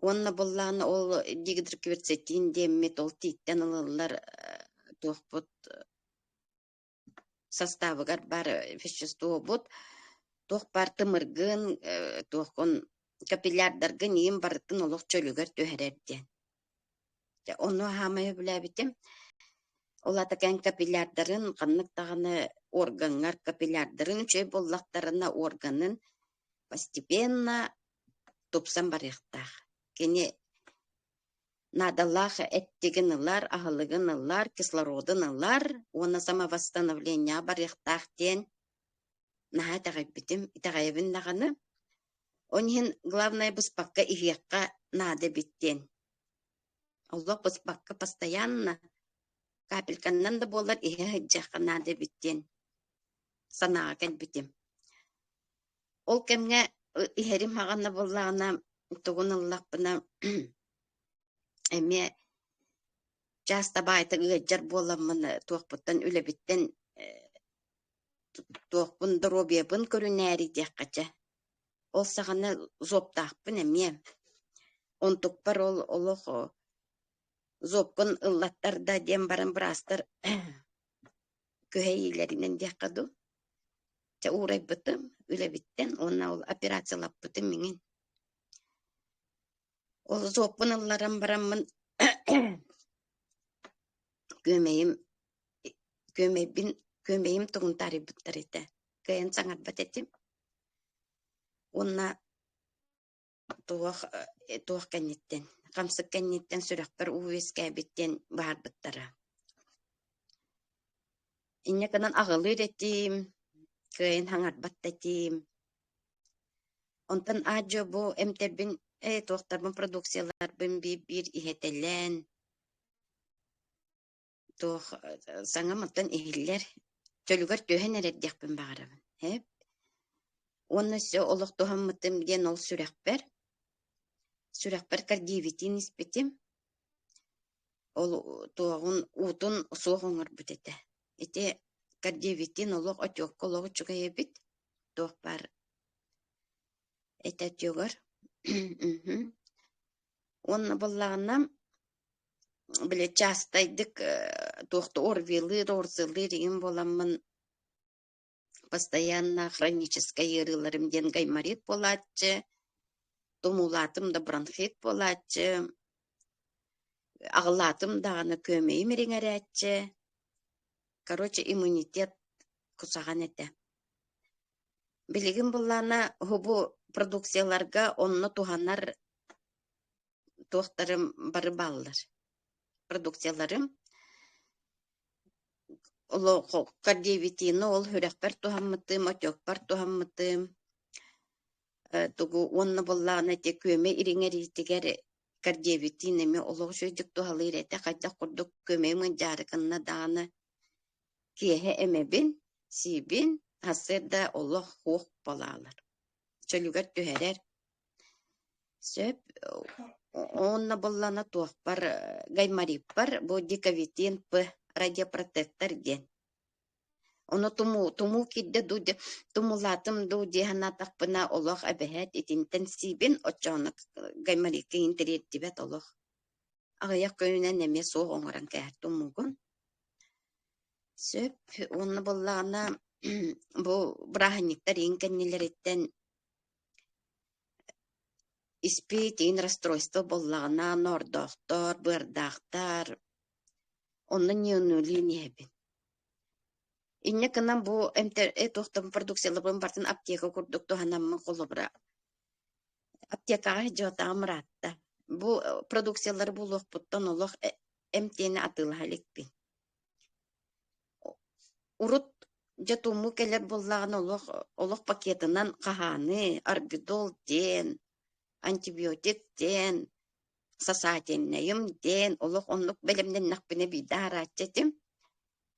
Онна боллааны ол дигидир кверцетин деммет ол титтен ылылар туохпут составыгар бар вещество бут туох бар тымыргын туохкон капиллярдаргын иим барытын олох чөлүгөр төһөрерден. Onu hamaya bilebitim. Ola takan kapillardарын kanlık tağını organlar kapillardарын üçey bollaklarına organın постепенно topsan barıqtaq. Keni nadallah ettigin ıllar, ahılığın ıllar, kislorodun ıllar, ona sama восстановление barıqtaq den naha tağaybitim, itağayabin nağını. Onun главное быспаққа ивиаққа nada bitten. Allah быспаққа постоянно капельканнан да болар ihe hıccaqa nada bitten. Sanağa kelbitim. Ol kemge iherim hağana bollağına tuğun ıllaqpına eme jasta bayta gıccar bolamını tuğputtan üle bitten tuğpun drobiyabın körünäri diqqaça. Ol sağana zoptaqpın eme. On tukpar ol oloq zopkun ıllattarda dem barın brastır köheylerinden diqqadu. Ja uğray bıtım, üle bitten, ona ol operasyalap bıtım minin. Ol zopkun ıllaram baramın kömeyim tuğun tari bıttar ete. Köyen sangat batetim. Ona tuğ kennetten. Kamsık kennetten sürekber uveske bitten bahar bıttara. İnne kanan ağılı üretim. Köyen hangat battatim. Ondan ajo bu emterbin tuğtarbın produksiyalar bin bir ihetellen. Tuğ sana mıttan ihiller. Çölügar töhen erediyakbin bağırabın. Hep. Onu se oluq tuğan mıtım den ol sürekber. Sürekber kardivitin ispetim. Ol tuğun utun soğungar bütete. Ete kardivitin oluq atyok oluq çukaya bit. Tuğbar. Ete atyogar. Onu bollağına bile çastaydık tuğda orзылы деген боламын. Постоянно хроническое ярыларымден гайморит болатчы. Тумулатым да бронхит болатчы. Ağlatım dağını kömeyim ringəretçi. Короче, иммунитет kusağan ete. Biligin bullana hubu produksiyalarga onunla tuhanlar tuğtarım barı ballar. Produksiyalarım olo kardiyevitini ol hürekber tuhammıtım, ötökber tuhammıtım. Tugu onunla bullana te köme iringəritiger kardiyevitini olo şöydük tuhalı irete qayda kurduk kömeğimin jarıkınna dağını kiyehe emebin, sibin, hasırda Allah hoq balalar. Çölüger tüherer. Söp, onna bollana tuğpar, gaymaripar, bu dikavitin pı radioprotektor den. Onu tumu kidde dudi, tumulatım dudi hana takpına Allah abehet itinten sibin, oçonak gaymariki interettibet Allah. Ağayak köyünen eme soğ oңaran kəhər tumugun. Söp, onu bollana bu brahniktar inkennileritten испитин расстройство боллағына нордоқтор, бырдақтар, онын неунули небін. Инне кынан бу тоқтым продукцияларбын бартын аптека курдук туханамын қолыбыра. Аптекаға жотаға мұратта. Бу продукциялар бұлық бұттан олық эмтені атылы халикпин. Урут Жатуму келер боллағын олық пакетынан қағаны, арбидол ден, антибиотик ден, сасатеннайым ден, олық онлық бәлемден нақпіне бейді аратчетім.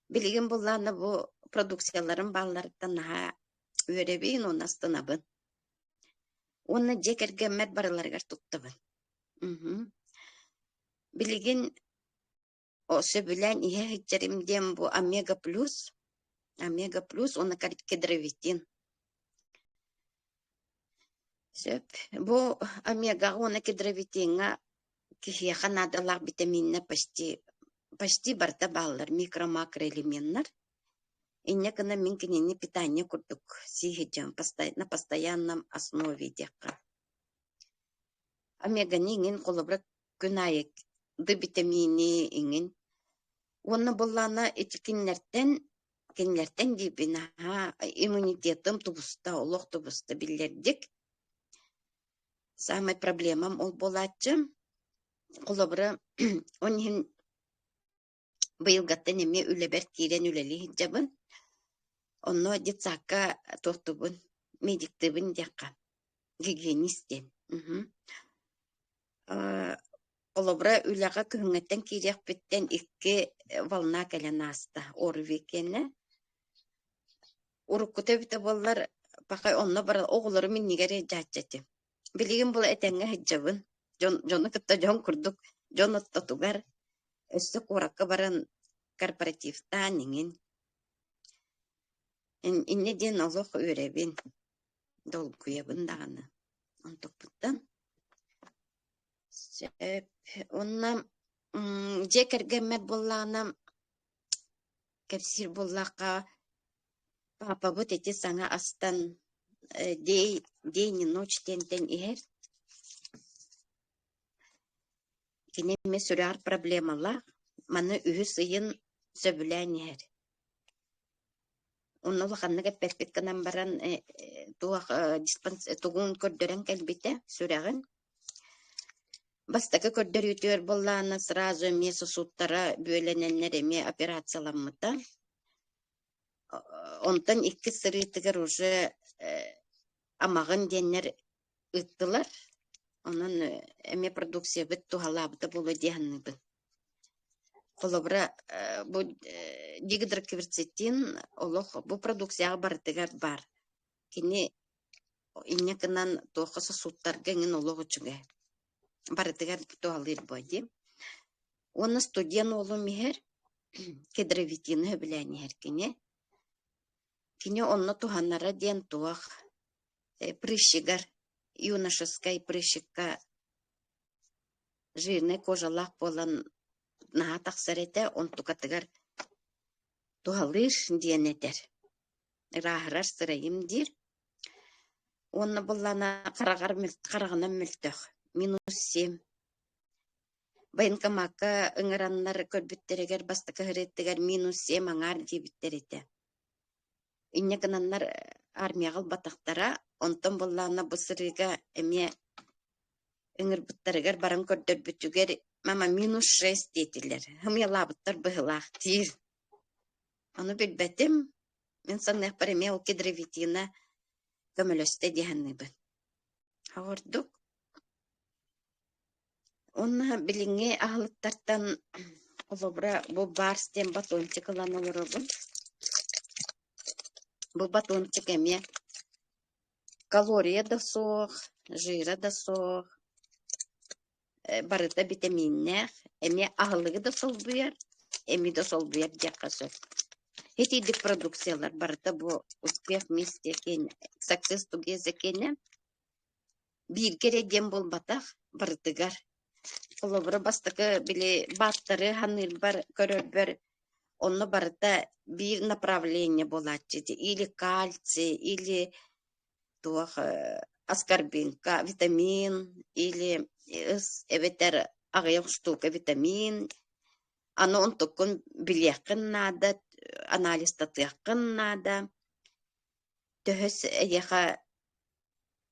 Білген боллағына бұл продукцияларын балларыттан наға өребейін оны астынабын. Оны жекергеммет барыларғар тұттабын. Білген осы білән ihe хитчеримден бұл омега плюс, оны кедровитин. Бұл омега оны кедровитинға кихияға надалақ витаминна почти барта баллар, микро-макроэлементтер. Инне кына мен кенені питание курдук сихиджам на постоянном основе декка. Омега нигин колобрак күнайык ды витамини ингин. Оны боллана этикинлерден дейбін иммунитетім тубуста, олық тубуста билердик. Самай проблемам ол болатчы. Колобра онын быйылгаттан эме үлебер кирен үлели хиджабын. Онно детсакка тортубун, медиктыбын декка, гигиенистен. Олобра үлаға күнгеттен кирек біттен 2 волна кәлен аста, оры векені. Уруккута біті болар, бақай онно бара оғылары мен негері жатчаты. Білеген бұл әтәңі хиджабын, жоны кітті жон күрдік, жон оттатугар, өсті қораққа баран корпоративтан еңін. Инне ден олық өребін, дол күйебін дағаны. Онтықпыттан. Онна жекергеммет боллағына кәпсір боллаққа папа бұт еті саңа астан дейні ноч тентен ер. Кенеме сүрәр проблемалақ, маны үйі сыйын сөбілән ер. Онна лақанныға перпетканан баран туғын көрдерен кәлбеті сүрәғын. Бастакы көрдөр ütөр болланы сразу эме сосуттара бөлененнер эме операцияланмыта. Онтан 2 сырытыгар уже амагын деннер ыттылар. Онан эме продукция бит тухалабыта болу дегеннибин. Колобра бу дигидрокверцетин олох бу продукцияга бартыгар бар. Кини иннекынан тоқы сосуттарга ingen олох үчүгө. Барытыгар туалыр боди. Оны студент олу михер кедровитины билән herkine. Кини онны туханнара ден туах прыщигар юношеской прыщикка жирный кожалак болан на таксарете он тукатыгар туалыш диенетер. Рахрар сырайым дир. Онны боллана карагана мөлтөх. -7. Байынкамакка ыңыраннар көрбүттерегер бастакы хыреттегер -7 аңар дебиттерете. Инне кынаннар армиягыл батактара, онтон боллана бысырыга эме ыңырбыттарыгер баран көрдөрбүтүгер мама -6 дейтилер. Хымялабыттар быһылаах тир. Аны билбетим, мен саннах бар эме ол кедровитина көмөлөстө дегеннибин. Хагырдук. Онна билинге ахлыктартан олобра бу барстен батончик ланалырыбын. Бу батончик эме калория да соқ, жира да соқ, барыта витаминнер, эме ахлыгы да сол буяр, эми да сол буяр дякасы. Хетидик продукциялар барыта бу успех вместе кен, success together кене. Бир кере дем болбатах барытыгар. Олобра бастакы биле баттары ханыр бар көрөр онно барыта бир направление болатчы. Или кальций, или туах аскорбинка, витамин, или эветер агаяк штука витамин. Аны он токун билекин надо, анализ татыякын надо. Төһөс эяха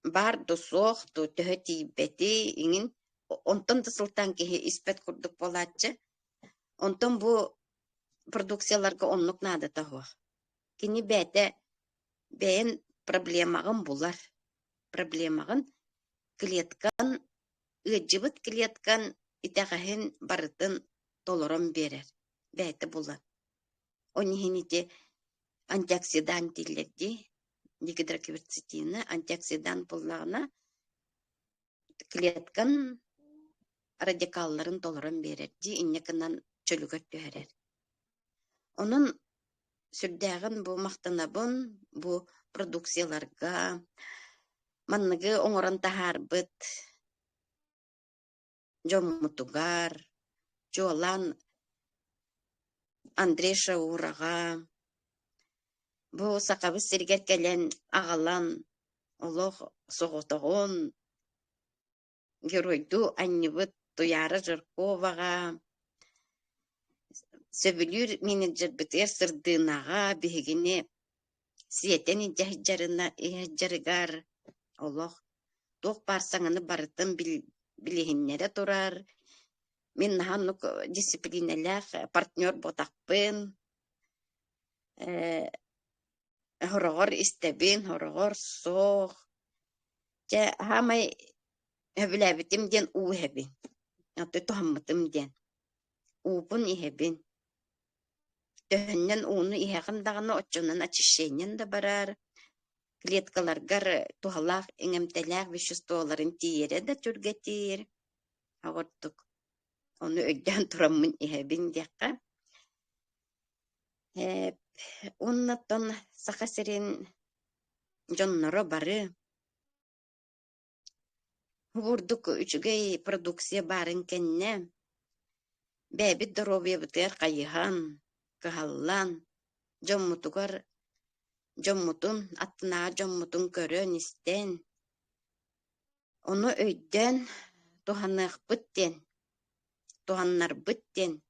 бар досох, төһө тибети, иңин онтон да сылтан кеһи испет курдук болатчы. Онтон бу продукцияларга оннук надо тахуах. Kini bäte bäen проблемагын булар. Проблемагын клеткан ыджыбыт клеткан итәгәһен барытын толорон берер. Бәйте булар. Онихинити антиоксидант дилерди. Дигидрокверцетина антиоксидант буллагына клеткан радикалларын толорон берер. Ди иннекынан чөлүгөт төһәрер. Onun сүрдәгән бу мактанабын бу продукцияларга манныгы оңорон тахарбыт жоммутугар жолан Андреша урага бу сакабы сиргер келен агалан олох соготогон геройду анныбыт туяра Жирковага сөбүлүр менеджер битер сырдынага бигине сиетени жахжарыгар олох тох барсаңаны барытын билихиннере турар. Мен наханнук дисциплиналах партнер ботакпын. Хорогор истебин, хорогор сох. Же хамай хөбүләбитим ден уһебин. Аты тохаммытым ден. Упун ихебин. Төннен уну ихагын даганы очунан очищениен да барар. Клеткаларгар тухалах эңемтелах веществоларын тиере да түргетир. Агортук. Onu ögden turamın ihebin diyakka. Ondan sakaserin jonlara barı. Vurduk üçügey produksiya barın kenne. Bebit darobiya biter kayıhan, kahallan. Jommutun atına jommutun körön isten. Onu ögden tuhanık bitten. Туганнар бүттен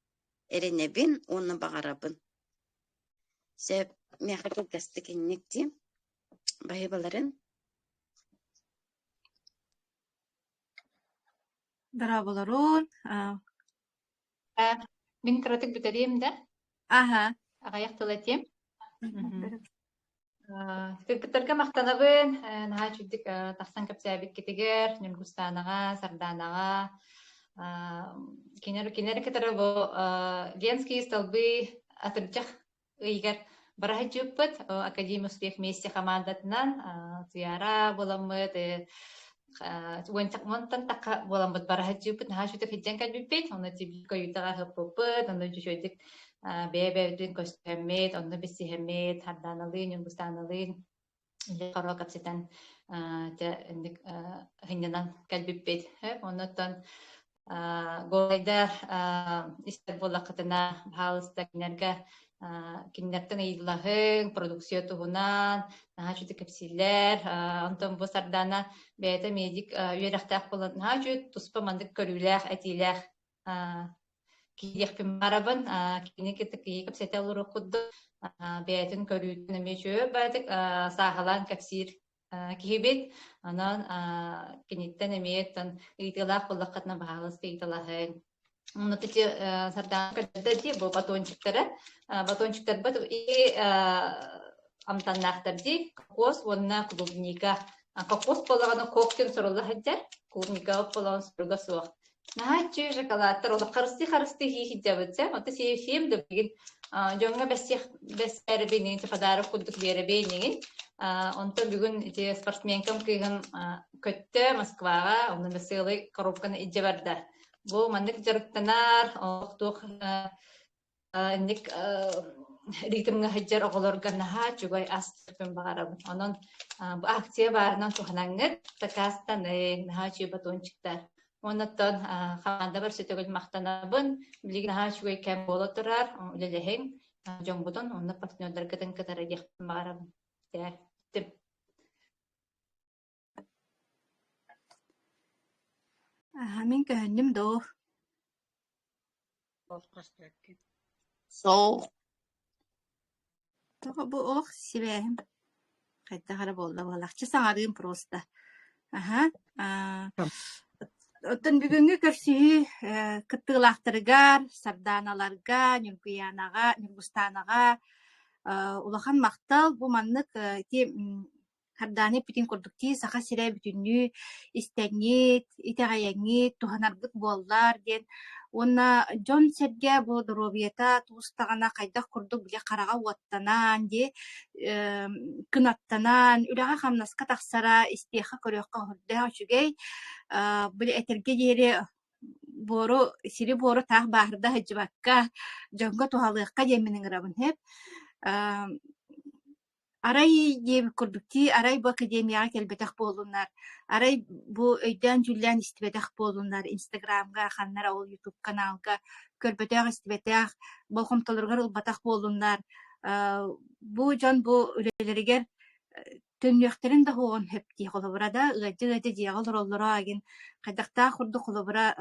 эренебин оны багарабын. Сеп мехаке гастыкенникти байбаларын Дараболорун. Мен кратык бүтерем да. Аха. Агаяк тылатем. Тыркытырга мактанабын, наха чүддик тахсан капсабит кетегер, Нургустанага, Сарданага, кинер кетер бу Ленские столбы атырчах ыйгар бараха жуппат Академия успех вместе командатынан зияра боламыт уэнчак монтан така боламыт бараха жуппат наха чүдик хиджан калбиппет оны тибик коютага хыппыппыт оны жушойдик бэбэдин көстөммет оны бисихеммет харданалын юнгустаналын Лехаро капситан хиннанан калбиппет онотон Голайдар истер болақытына бағалысты кинерттен ыйыллахын, продукция туғынан, наға жүті кәпсилер, онтон бұл сардана бәйті медик үйерақтақ болын, наға жүт тұспа мандық көріләқ, әтиләқ кейдекпен барабын, кейіне кетті кейі кәпсеті олыры құдды, бәйтін көрілдің өмеші бәдік сағалан кәпсир кихибит анан киниттен эмиеттен ыйтылах буллаккатна багалыста ыйтылахын унутити сардан кадди бу батончиктары батончиктар бат и амтаннахтар ди кокос вонна клубника кокос болаганы коктен сорулахыджар клубника болаган сорга суак нахачы шоколадтар ол карысты хихиджабытса ота сеем да бигин жоңга бестербинин подарок кудук беребейнигин онто бүгүн ити спортсменкам кыйгын көттө Москвага оны меселы коробканы иже барда бу мандык жарыктанар октук ник ритмге хаджар оголорга наха чугай астырпен багарабын онон бу акция барынан туханаңнер такастан наха чу батончиктар онотон хаманда бар сөтөгөл мактанабын билигин наха чугай кем боло турар үлелехен жоңбутон онно партнердерге катара яхпын багарабын Мен көһөннүм доо. соох Тоҕо бу ох сибэһим. Хайта хара болда балакчы саңарыым просто. Аха. Оттон бүгүнгү көрсүһү кыттыылаахтарыгар, сарданаларга, Нургустанага улахан мактал бу маннык ти харданы бүтүн курдукти саха сире бүтүннү истеңит итагаяңит туханарбыт буоллар ден онна Джон Серге бу доробиета тустагана кайдах курдук биле карага уаттанан де кынаттанан үрага хамнаска тахсара истеха көрөккө хүрдэ очугей биле этерге диэри бору сири бору таах баарда хыджыбакка жонго тухалыакка деминин рабын хеп арай диэби курдукти арай бу академияга келбетах болунар арай бу өйдөн жүллән истибетах болунар инстаграмга ханнар ол ютуб каналга көрбөтөх истибетах болхомтолоргар ылбатах болунар бу жон бу үлелеригер төннөктерин да хоон хепти холобура да ыжы диагыл роллоро агин кайдакта хурду холобура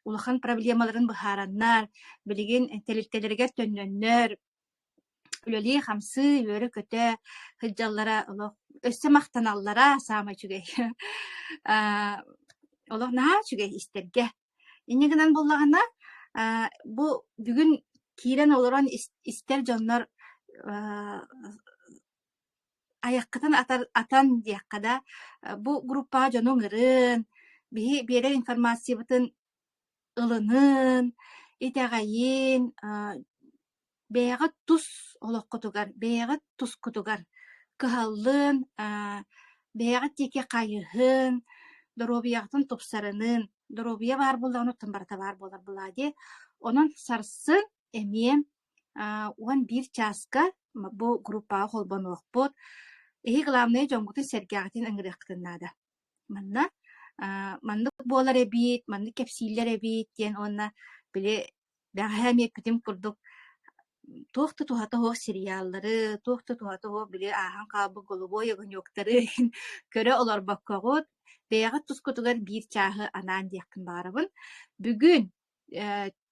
улахан проблемаларын быхараннар билигин телектелерге төннөннөр үлөли хамсы өрө көтө хыджаллара өссө мактаналлара саама чүгей олох наа чүгей истерге иннигинен боллагана бу бүгүн киирен олорон истер жоннор аяккытан атан дияккада бу группа жонун ырын бире информациябытын ылынын итагайын бэйэҕит тус олохкутугар бэйэҕит тускутугар кыһаллыын бэйэҕит диэки хайыһын доробуйахтын тупсарынын доробуйа баар буллагын оттон барата баар болар булаади онон сарсын эмиэм уон бир чааска бу группаға холбонуохпут эһи главное жоңгутун сэргээҕитин ыҥырыахтыннаада маннык буолар эбит маннык кэпсииллер эбит диэн онна били бэҕэһэ эмиэккитим курдук туохта тухата хоох сериаллары туохта тухата хоох били аахан хаабы голубой огоньоктары көрө олорбоккоҕут бэйэҕит тускутугар биир чааһы анаан диэхпин баарабын бүгүн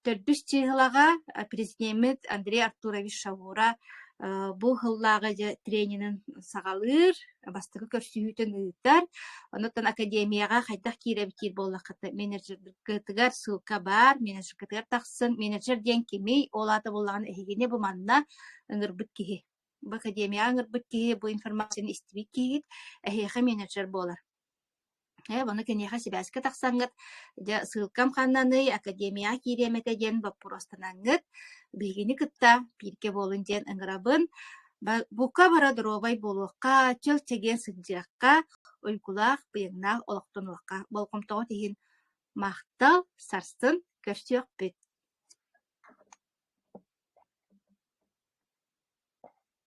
төрдүс чыыһылаҕа президент Андрей Артурович Шавура бу хыллаагы тренинин сагалыыр бастыгы көрсүүтүн ыыттар онуттан академияга хайдах кииребитир боллакката менеджеркытыгар ссылка бар менеджеркытыгар тахсын менеджер диэн кими олата боллаган эхигине бу манна ыҥырбыт киһи бу академияга ыҥырбыт киһи бу информацияны истибит киһит эхиэхэ менеджер болар бону кенеха сибэска тахсаңгыт ссылкам ханнаны академияга киириэмэтэ диэн вопростанаңгыт бигини кытта пирке болун диэн ыҥырабын бука бара доробай болуокка чыл чеген сылдьыакка ойгулаах быйыңнаах олохтонуокка болхомтоҕо тиһин махтал сарсын көрсүөхпүт